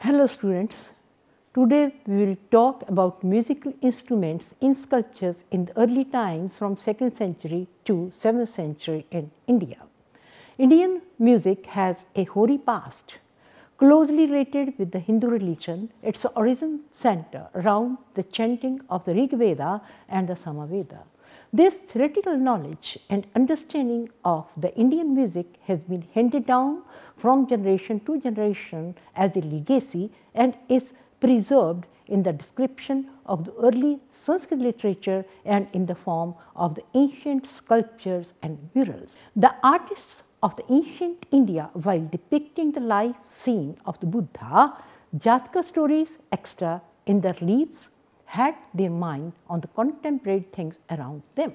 Hello students, today we will talk about musical instruments in sculptures in the early times from 2nd century to 7th century in India. Indian music has a hoary past, closely related with the Hindu religion. Its origin center around the chanting of the Rig Veda and the Samaveda. This theoretical knowledge and understanding of the Indian music has been handed down from generation to generation as a legacy and is preserved in the description of the early Sanskrit literature and in the form of the ancient sculptures and murals. The artists of the ancient India, while depicting the life scene of the Buddha, Jataka stories extra in their reliefs, had their mind on the contemporary things around them.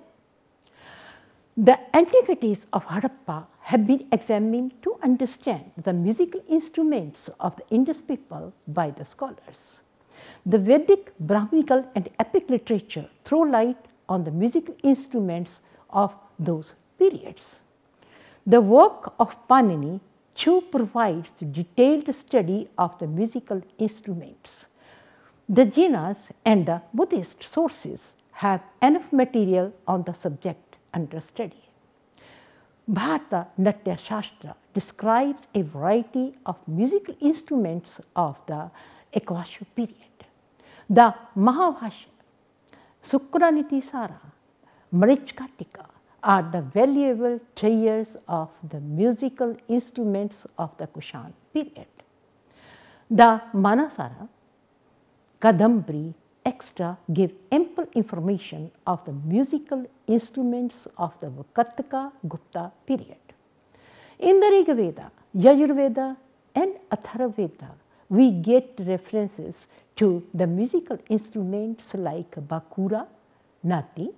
The antiquities of Harappa have been examined to understand the musical instruments of the Indus people by the scholars. The Vedic, Brahminical and epic literature throw light on the musical instruments of those periods. The work of Panini provides the detailed study of the musical instruments. The Jainas and the Buddhist sources have enough material on the subject under study. Bharata Natya Shastra describes a variety of musical instruments of the Ekvasya period. The Mahabhashya, Sukraniti Sara, Marichkatika are the valuable treasures of the musical instruments of the Kushan period. The Manasara, Kadambari extra give ample information of the musical instruments of the Vakataka Gupta period. In the Rig Veda, Yajurveda and Atharvaveda, we get references to the musical instruments like Bakura, Nati,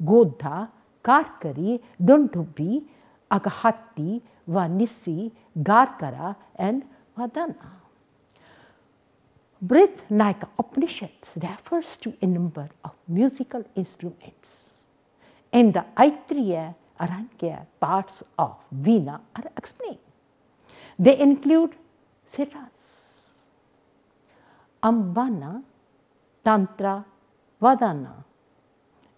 Godha, Karkari, Dondhubi, Agahati, Vanissi, Garkara and Vadana. Brihadanayaka Upanishads refers to a number of musical instruments, and the Aitreya, Arankya parts of Veena are explained. They include siras, ambana, tantra, vadana.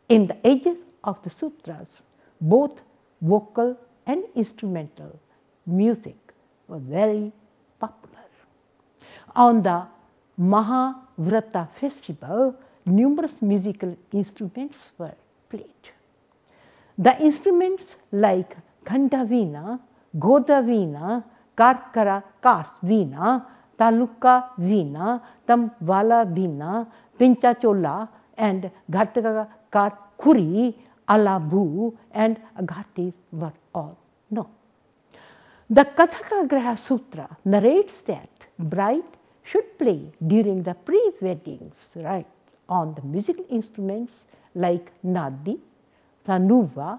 In the ages of the sutras, both vocal and instrumental music were very popular. On the Mahavrata festival, numerous musical instruments were played. The instruments like Khanda Veena, Goda Veena, Karkara Kas Veena, Taluka Veena, Tamvala Veena, Pinchachola and Ghataka Kuri, Alabu and Agatis were all known. The Kathaka Graha Sutra narrates that bride should play during the pre-weddings rite on the musical instruments like Nadi, Tanuva,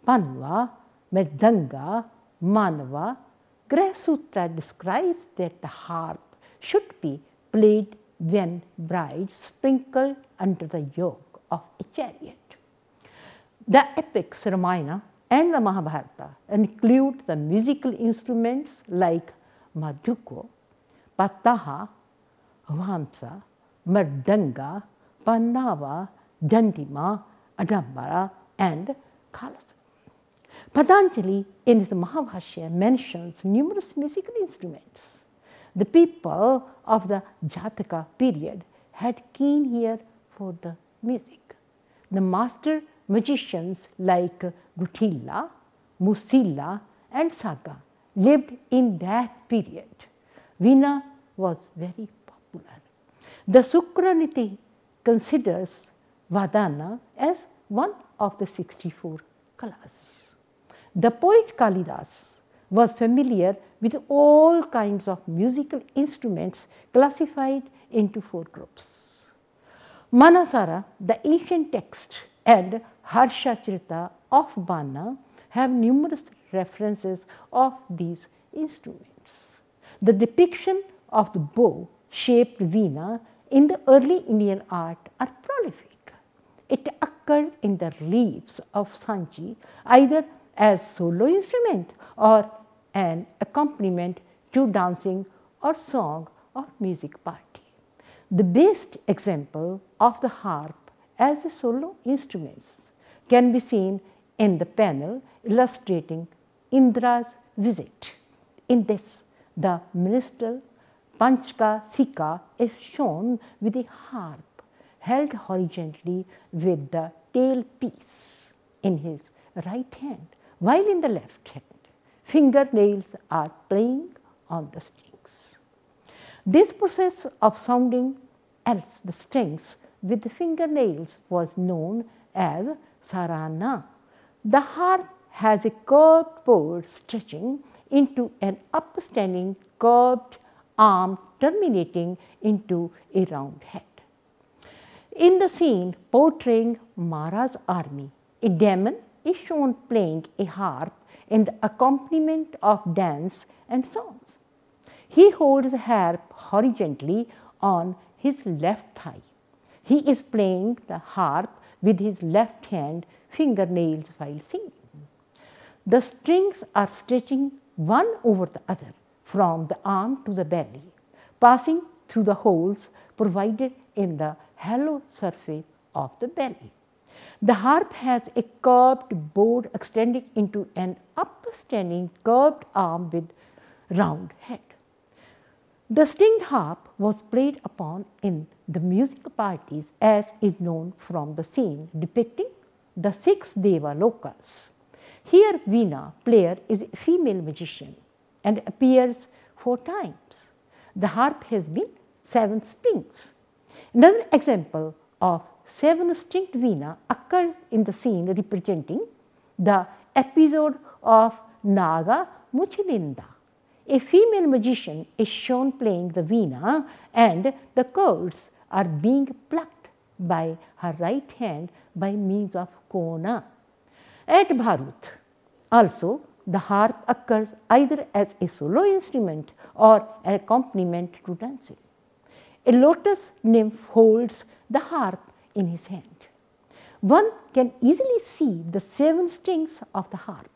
Panva, Mridanga, Manava. Graha Sutra describes that the harp should be played when bride sprinkled under the yoke of a chariot. The epics Ramayana and the Mahabharata include the musical instruments like Madhuko, Pataha, Vamsa, Mridanga, Pannava, Dandima, Adambara and Khalasa. Patanjali in his Mahabhashya mentions numerous musical instruments. The people of the Jataka period had keen ear for the music. The master magicians like Gutila, Musila and Saga lived in that period. Veena was very popular. The Sukraniti considers Vadana as one of the 64 kalas. The poet Kalidas was familiar with all kinds of musical instruments classified into 4 groups. Manasara, the ancient text, and Harshacharita of Bana have numerous references of these instruments. The depiction of the bow-shaped Veena in the early Indian art are prolific. It occurred in the reliefs of Sanchi either as solo instrument or an accompaniment to dancing or song or music party. The best example of the harp as a solo instrument can be seen in the panel illustrating Indra's visit. In this, the minstrel Panchka Sika is shown with a harp held horizontally with the tailpiece in his right hand, while in the left hand, fingernails are playing on the strings. This process of sounding else the strings with the fingernails was known as Cerana. The harp has a curved board stretching into an upstanding curved arm terminating into a round head. In the scene portraying Mara's army, a demon is shown playing a harp in the accompaniment of dance and songs. He holds the harp horizontally on his left thigh. He is playing the harp with his left hand fingernails while singing. The strings are stretching one over the other from the arm to the belly, passing through the holes provided in the hollow surface of the belly. The harp has a curved board extending into an upstanding curved arm with round head. The stringed harp was played upon in the music parties, as is known from the scene depicting the 6 Deva Lokas. Here Veena player is a female magician and appears 4 times. The harp has been 7 strings. Another example of 7-stringed Veena occurs in the scene representing the episode of Naga Muchilinda. A female magician is shown playing the Veena and the chords are being plucked by her right hand by means of kona. At Bharut, also the harp occurs either as a solo instrument or an accompaniment to dancing. A lotus nymph holds the harp in his hand. One can easily see the 7 strings of the harp.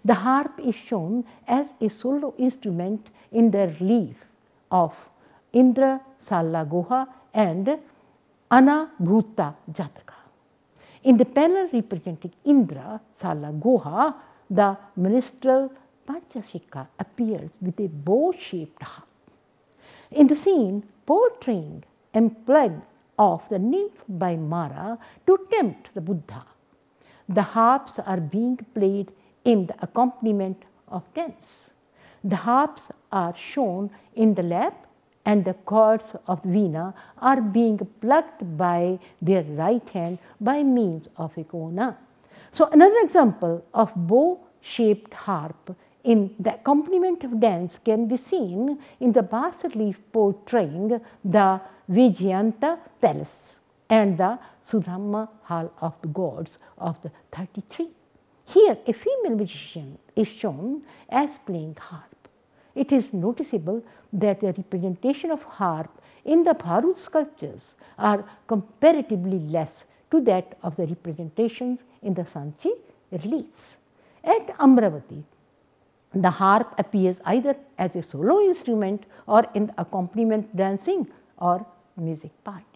The harp is shown as a solo instrument in the relief of Indra Salagoha and Anabhuta Jataka. In the panel representing Indra Salagoha, the minstrel Panchashika appears with a bow-shaped harp. In the scene portraying unplugging of the nymph by Mara to tempt the Buddha, the harps are being played in the accompaniment of dance. The harps are shown in the lap and the chords of Veena are being plucked by their right hand by means of a kona. So another example of bow-shaped harp in the accompaniment of dance can be seen in the bas-relief portraying the Vijayanta Palace and the Sudhamma Hall of the Gods of the 33. Here a female magician is shown as playing harp. It is noticeable that the representation of harp in the Bharut sculptures are comparatively less to that of the representations in the Sanchi reliefs. At Amravati, the harp appears either as a solo instrument or in the accompaniment dancing or music parties.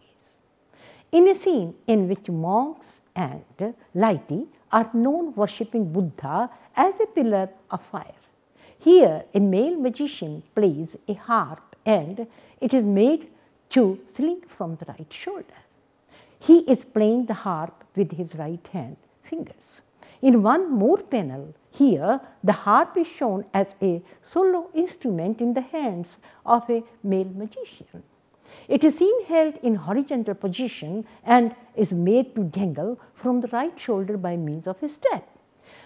In a scene in which monks and laity are known worshipping Buddha as a pillar of fire, here a male magician plays a harp and it is made to swing from the right shoulder. He is playing the harp with his right hand fingers. In one more panel, here the harp is shown as a solo instrument in the hands of a male magician. It is seen held in horizontal position and is made to dangle from the right shoulder by means of a strap.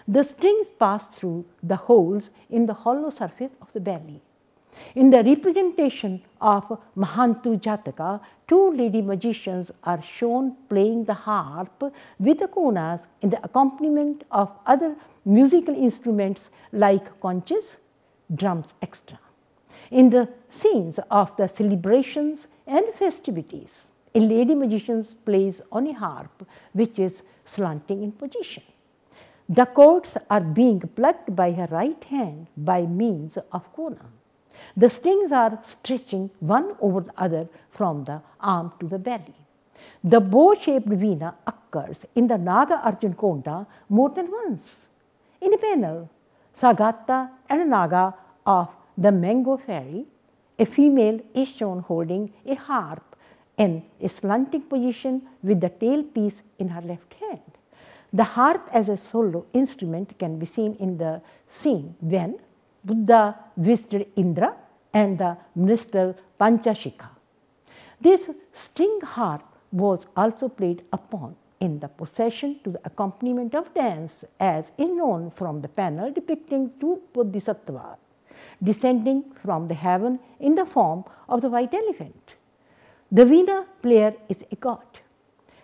The strings pass through the holes in the hollow surface of the belly. In the representation of Mahantu Jataka, 2 lady magicians are shown playing the harp with the konas in the accompaniment of other musical instruments like conches, drums, etc. In the scenes of the celebrations and festivities, a lady magician plays on a harp which is slanting in position. The chords are being plucked by her right hand by means of kona. The strings are stretching one over the other from the arm to the belly. The bow-shaped veena occurs in the Naga Arjun Konda more than once. In a panel, Sagata and Naga of the Mango Fairy, a female is shown holding a harp in a slanting position with the tailpiece in her left hand. The harp as a solo instrument can be seen in the scene when Buddha visited Indra and the minstrel Panchashikha. This string harp was also played upon in the procession to the accompaniment of dance, as is known from the panel depicting two bodhisattvas descending from the heaven in the form of the white elephant. The veena player is a god.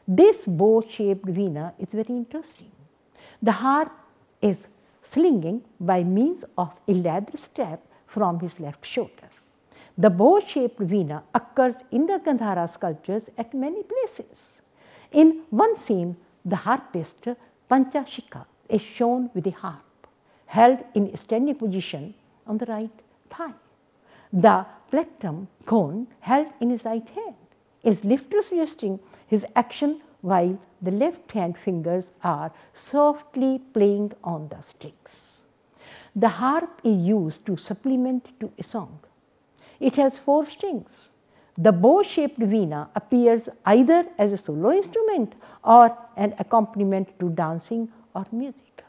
This bow-shaped veena is very interesting. The harp is slinging by means of a leather strap from his left shoulder. The bow-shaped veena occurs in the Gandhara sculptures at many places. In one scene, the harpist Panchashikha is shown with a harp held in a standing position on the right thigh. The plectrum cone held in his right hand is lifted, suggesting his action while the left hand fingers are softly playing on the strings. The harp is used to supplement to a song. It has 4 strings. The bow-shaped veena appears either as a solo instrument or an accompaniment to dancing or music.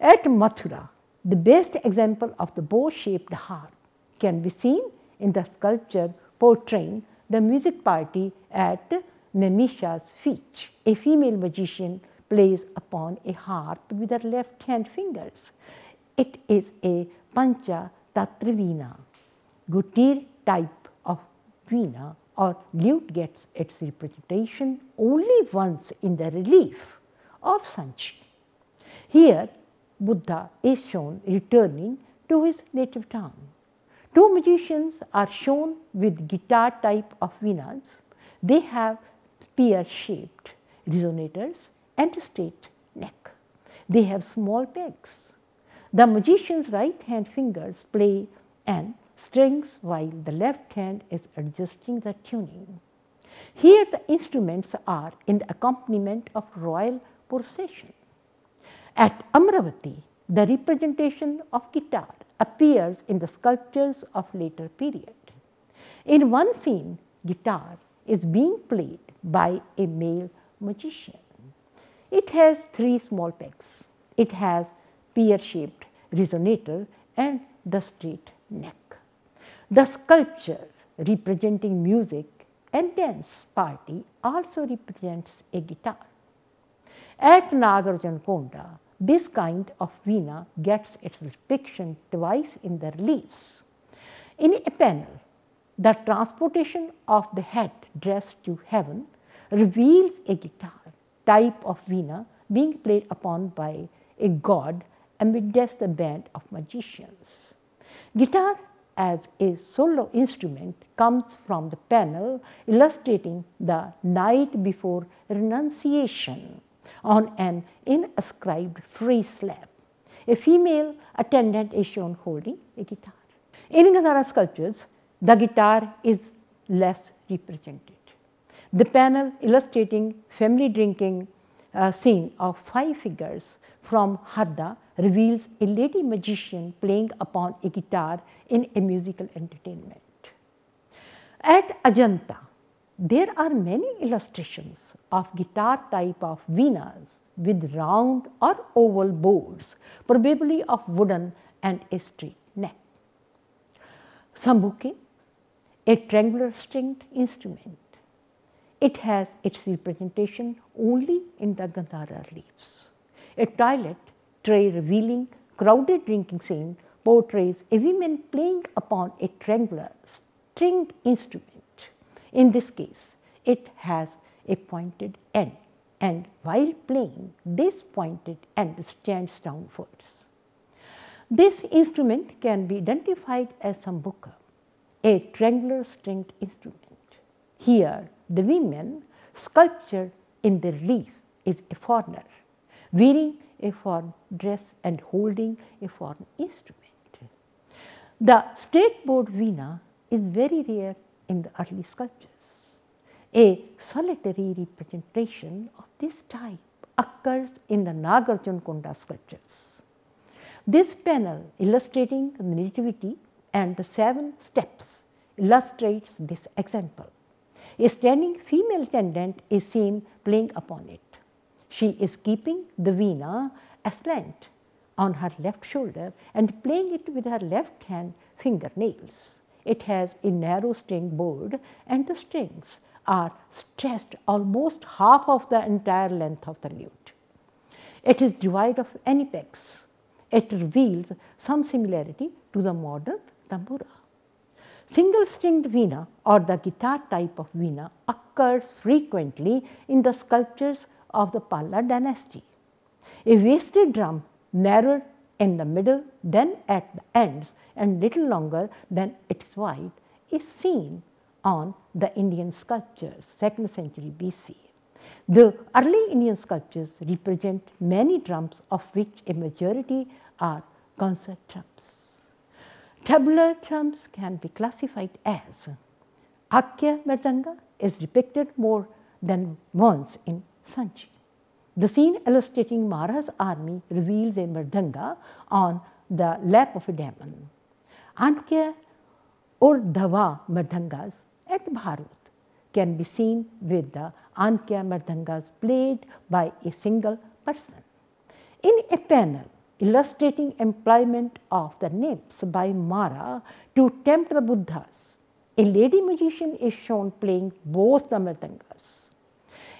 At Mathura, the best example of the bow-shaped harp can be seen in the sculpture portraying the music party at Nemisha's feet. A female magician plays upon a harp with her left hand fingers. It is a Pancha Tatra veena. Gutir type of veena or lute gets its representation only once in the relief of Sanchi. Here, Buddha is shown returning to his native town. 2 magicians are shown with guitar type of veenas. They have spear-shaped resonators and a straight neck. They have small pegs. The magician's right hand fingers play and strings while the left hand is adjusting the tuning. Here the instruments are in the accompaniment of royal procession. At Amravati, the representation of guitar appears in the sculptures of later period. In one scene, guitar is being played by a male magician. It has 3 small pegs. It has pear-shaped resonator and the straight neck. The sculpture representing music and dance party also represents a guitar. At Nagarjuna Konda, this kind of veena gets its depiction twice in the reliefs. In a panel, the transportation of the head dressed to heaven reveals a guitar type of veena being played upon by a god amidst the band of magicians. Guitar as a solo instrument comes from the panel illustrating the night before renunciation on an inscribed frieze slab. A female attendant is shown holding a guitar. In Gandhara sculptures, the guitar is less represented. The panel illustrating family drinking scene of 5 figures from Harda reveals a lady magician playing upon a guitar in a musical entertainment. At Ajanta, there are many illustrations of guitar type of veenas with round or oval bores, probably of wooden and a straight neck. Sambuke, a triangular stringed instrument. It has its representation only in the Gandhara reliefs. A toilet tray revealing crowded drinking scene portrays a woman playing upon a triangular stringed instrument. In this case, it has a pointed end, and while playing, this pointed end stands downwards. This instrument can be identified as sambuka, a triangular stringed instrument. Here, the woman sculptured in the relief is a foreigner, wearing a foreign dress and holding a foreign instrument. The straight-bowed Veena is very rare in the early sculptures. A solitary representation of this type occurs in the Nagarjunakonda sculptures. This panel illustrating the Nativity and the 7 steps illustrates this example. A standing female attendant is seen playing upon it. She is keeping the Veena aslant on her left shoulder and playing it with her left hand fingernails. It has a narrow string board and the strings are stretched almost half of the entire length of the lute. It is devoid of any pegs. It reveals some similarity to the modern tambura. Single-stringed Veena or the guitar type of Veena occurs frequently in the sculptures of the Palla dynasty. A waisted drum, narrower in the middle than at the ends and little longer than it is wide, is seen on the Indian sculptures, 2nd century BC. The early Indian sculptures represent many drums, of which a majority are concert drums. Tabular drums can be classified as Akya Mridanga is depicted more than once in Sanchi. The scene illustrating Mara's army reveals a Mridanga on the lap of a demon. Ankya or Dhava Mridangas at Bharut can be seen with the Ankya Mridangas played by a single person. In a panel illustrating employment of the nymphs by Mara to tempt the Buddhas, a lady magician is shown playing both the Mridangas.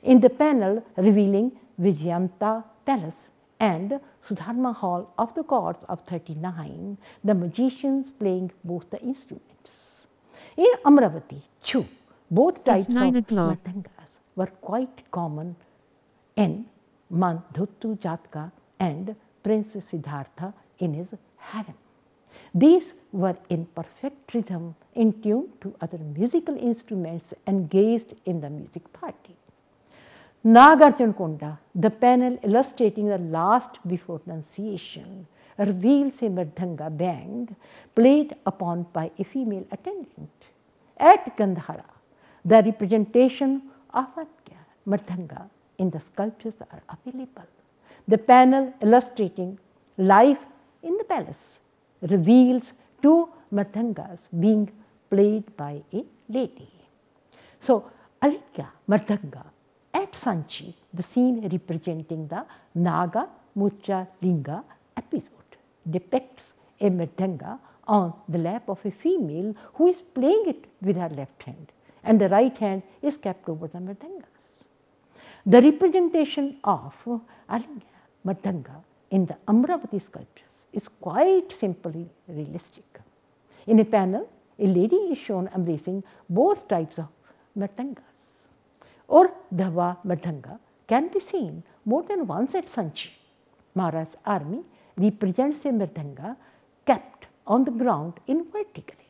In the panel revealing Vijayanta Palace and Sudharma Hall of the Gods of 39, the magicians playing both the instruments. In Amravati, Chu, both types of Mridangas were quite common in Mandhutu Jatka and Prince Siddhartha in his harem. These were in perfect rhythm, in tune to other musical instruments engaged in the music party. Nagarjunakonda, the panel illustrating the last before renunciation, reveals a Mridanga bang played upon by a female attendant. At Gandhara, the representation of Mridanga in the sculptures are available. The panel illustrating life in the palace reveals 2 Mridangas being played by a lady. So, Alikya Mridanga at Sanchi, the scene representing the Naga Mucha Linga episode, depicts a Mridanga on the lap of a female who is playing it with her left hand, and the right hand is kept over the Mridangas. The representation of Alikya Mridanga in the Amravati sculptures is quite simply realistic. In a panel, a lady is shown embracing both types of Mridangas. Or Dhava Mridanga can be seen more than once at Sanchi. Mara's army represents a Mridanga kept on the ground vertically.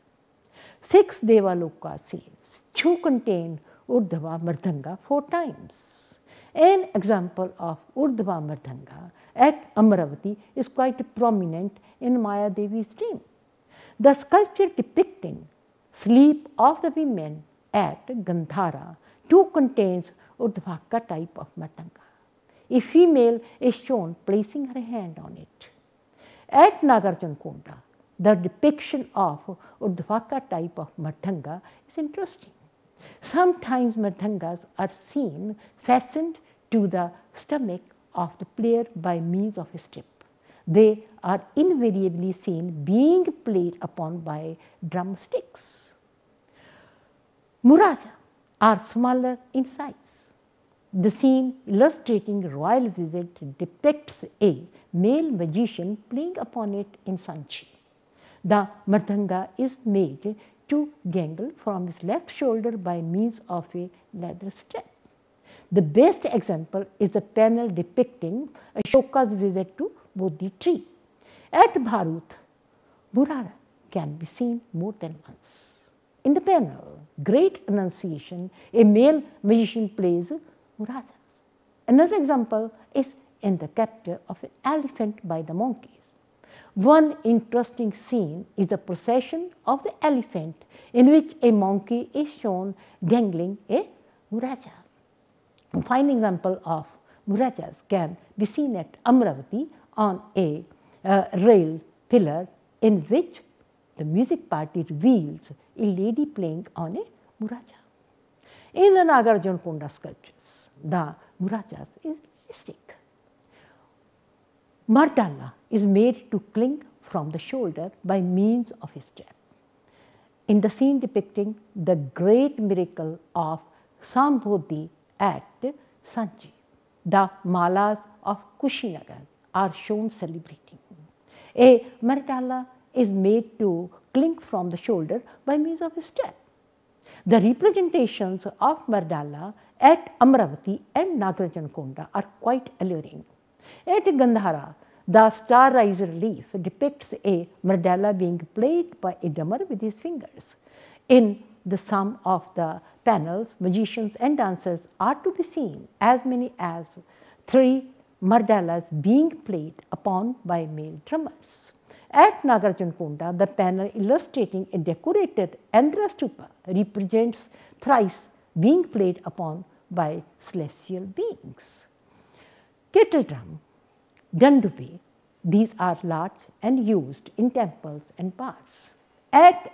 6 Devaloka scenes Chu contain Urdhva Mridanga 4 times. An example of Urdhva Mridanga at Amravati is quite prominent in Maya Devi's dream. The sculpture depicting sleep of the women at Gandhara too contains Urdhvaka type of Mridanga. A female is shown placing her hand on it. At Nagarjunakonda, the depiction of Urdhvaka type of Mridanga is interesting. Sometimes Mridangas are seen fastened to the stomach of the player by means of a strip. They are invariably seen being played upon by drumsticks. Muraja are smaller in size. The scene illustrating royal visit depicts a male magician playing upon it in Sanchi. The Mridanga is made to dangle from his left shoulder by means of a leather strap. The best example is the panel depicting Ashoka's visit to Bodhi tree. At Bharut, Murara can be seen more than once. In the panel, Great Annunciation, a male magician plays Murajas. Another example is in the capture of an elephant by the monkeys. One interesting scene is the procession of the elephant, in which a monkey is shown dangling a muraja. A fine example of murajas can be seen at Amravati on a rail pillar, in which the music party reveals a lady playing on a muraja. In the Nagarjunakonda sculptures, the murajas is realistic. Mardala is made to cling from the shoulder by means of a strap. In the scene depicting the great miracle of Sambodhi at Sanchi, the malas of Kushinagar are shown celebrating. A Mardala is made to cling from the shoulder by means of a strap. The representations of Mardala at Amravati and Nagarjunakonda are quite alluring. At Gandhara, the star-rise relief depicts a Mardala being played by a drummer with his fingers. In the sum of the panels, magicians and dancers are to be seen as many as 3 Mardalas being played upon by male drummers. At Nagarjunakonda, the panel illustrating a decorated Andhra stupa represents thrice being played upon by celestial beings. Kettle drum, dandubi, these are large and used in temples and bars. At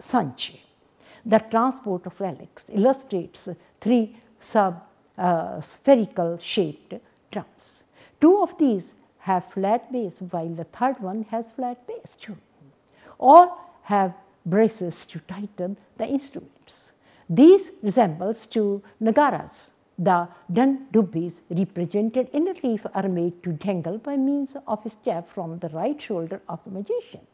Sanchi, the transport of relics illustrates 3 spherical shaped drums. 2 of these have flat base, while the third one has flat base too. All have braces to tighten the instruments. These resembles to nagaras. The dandubis represented in relief are made to dangle by means of a strap from the right shoulder of the magicians.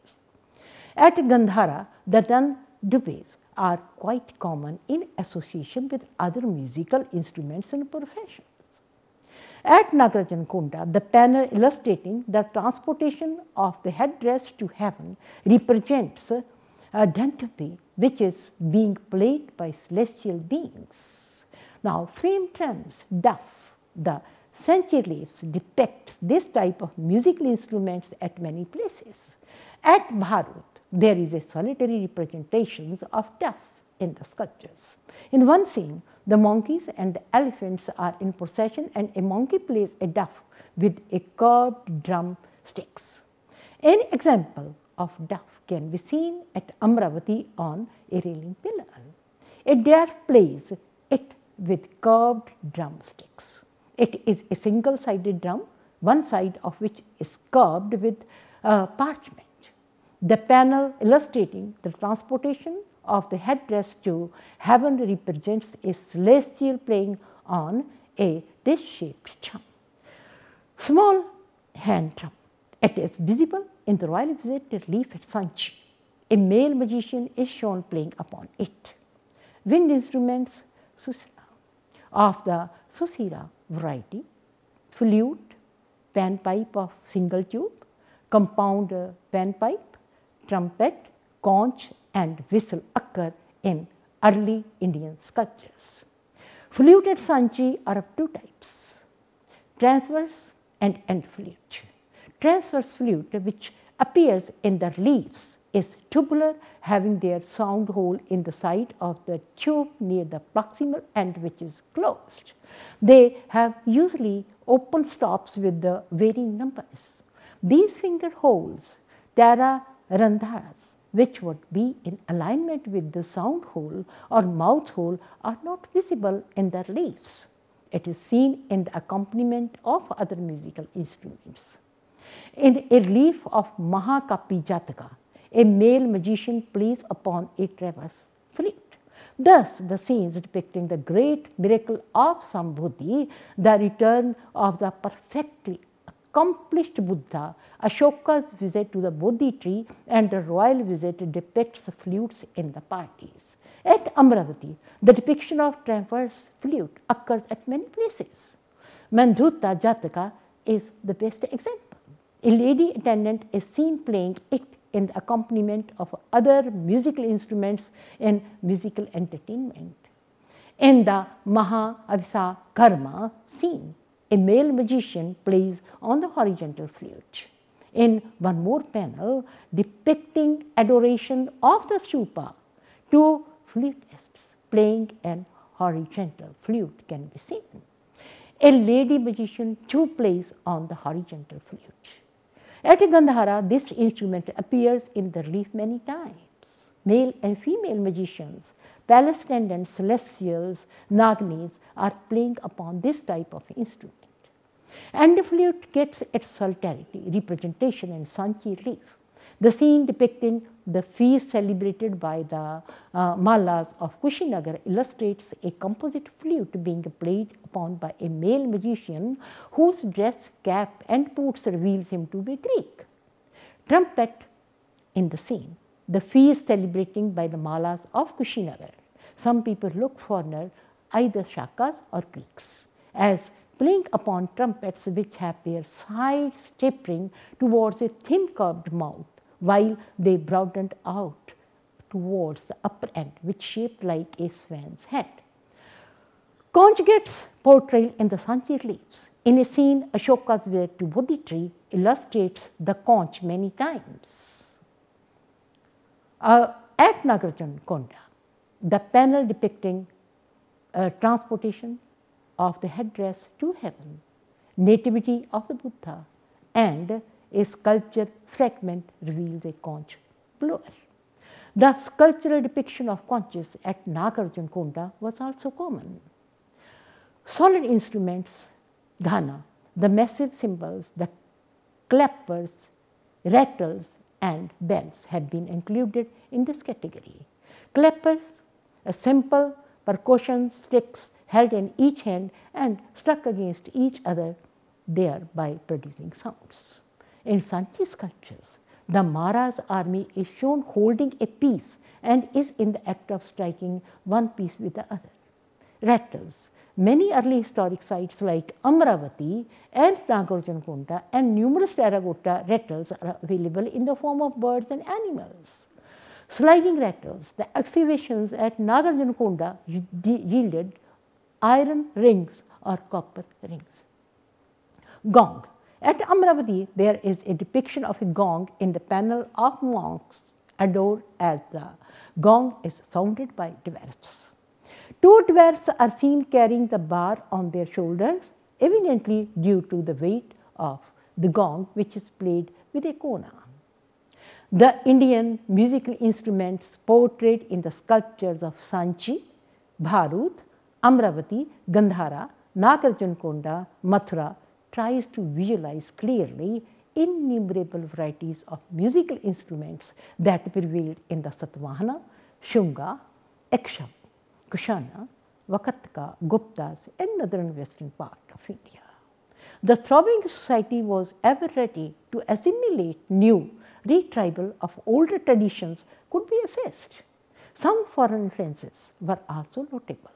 At Gandhara, the dandubis are quite common in association with other musical instruments and professions. At Nagarjunakonda, the panel illustrating the transportation of the headdress to heaven represents a dandubi, which is being played by celestial beings. Now, frame drums, duff, the century reliefs depict this type of musical instruments at many places. At Bharut, there is a solitary representation of duff in the sculptures. In one scene, the monkeys and the elephants are in procession, and a monkey plays a duff with a curved drum sticks. An example of duff can be seen at Amravati on a railing pillar. A duff plays it with curved drumsticks. It is a single-sided drum, one side of which is curved with parchment. The panel illustrating the transportation of the headdress to heaven represents a celestial playing on a dish-shaped drum. Small hand drum. It is visible in the royal visit relief at Sanchi. A male magician is shown playing upon it. Wind instruments, susira. Of the susira variety, flute, panpipe of single tube, compound panpipe, trumpet, conch and whistle occur in early Indian sculptures. Flute at Sanchi are of 2 types, transverse and end flute. Transverse flute, which appears in the reliefs, is tubular, having their sound hole in the side of the tube near the proximal end, which is closed. They have usually open stops with the varying numbers. These finger holes, tara randharas, which would be in alignment with the sound hole or mouth hole, are not visible in the reliefs. It is seen in the accompaniment of other musical instruments. In a relief of Mahakapi Jataka, a male magician plays upon a transverse flute. Thus, the scenes depicting the great miracle of Sambodhi, the return of the perfectly accomplished Buddha, Ashoka's visit to the Bodhi tree, and the royal visit depicts flutes in the parties. At Amravati, the depiction of transverse flute occurs at many places. Mandhuta Jataka is the best example. A lady attendant is seen playing it in the accompaniment of other musical instruments in musical entertainment. In the Maha Avisa Karma scene, a male magician plays on the horizontal flute. In one more panel depicting adoration of the stupa, two flutists playing an horizontal flute can be seen. A lady magician too plays on the horizontal flute. At Gandhara, this instrument appears in the relief many times. Male and female magicians, palace attendants, celestials, nagnis are playing upon this type of instrument. And the flute gets its solidarity, representation in Sanchi relief. The scene depicting the feast celebrated by the Mallas of Kushinagar illustrates a composite flute being played upon by a male magician whose dress, cap and boots reveals him to be Greek. Trumpet in the scene, the feast celebrating by the Mallas of Kushinagar. Some people look for either Shakas or Greeks, as playing upon trumpets which have their sides tapering towards a thin curved mouth, while they broadened out towards the upper end, which shaped like a swan's head. Conjugates portrayal in the Sanchi reliefs. In a scene, Ashoka's way to Bodhi tree illustrates the conch many times. At Nagarjuna Konda, the panel depicting transportation of the headdress to heaven, nativity of the Buddha, and a sculpture fragment reveals a conch blower. The sculptural depiction of conches at Nagarjuna Konda was also common. Solid instruments, ghana, the massive cymbals, the clappers, rattles, and bells have been included in this category. Clappers, a simple percussion sticks held in each hand and struck against each other, thereby producing sounds. In Sanchi sculptures, the Mara's army is shown holding a piece and is in the act of striking one piece with the other. Rattles. Many early historic sites like Amravati and Nagarjuna Konda and numerous terracotta rattles are available in the form of birds and animals. Sliding rattles. The excavations at Nagarjuna Konda yielded iron rings or copper rings. Gong. At Amravati, there is a depiction of a gong in the panel of monks adored as the gong is sounded by dwarfs. Two dwarfs are seen carrying the bar on their shoulders, evidently due to the weight of the gong, which is played with a kona. The Indian musical instruments portrayed in the sculptures of Sanchi, Bharut, Amravati, Gandhara, Nagarjuna Konda, Mathura tries to visualize clearly innumerable varieties of musical instruments that prevailed in the Satvahana, Shunga, Eksham, Kushana, Vakatka, Guptas and northern western part of India. The throbbing society was ever ready to assimilate new retrieval of older traditions could be assessed. Some foreign influences were also notable.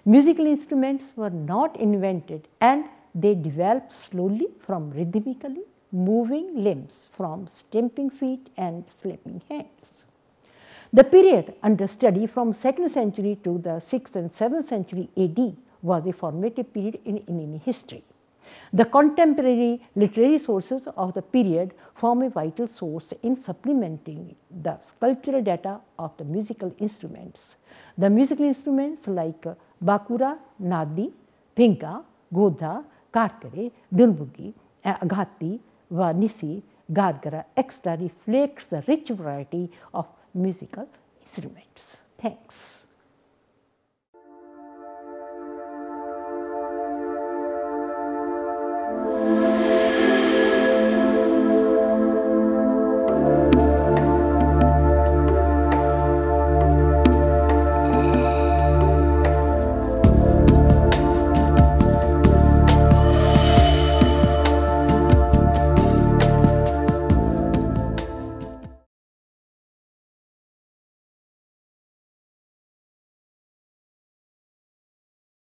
Musical instruments were not invented and they developed slowly from rhythmically moving limbs, from stamping feet and slapping hands. The period under study from 2nd century to the 6th and 7th century AD was a formative period in Indian history. The contemporary literary sources of the period form a vital source in supplementing the sculptural data of the musical instruments. The musical instruments like bakura, nadi, pinga, godha, karkare, dulbugi, aghati, vanisi, gargara, etc. reflects the rich variety of musical instruments. Thanks.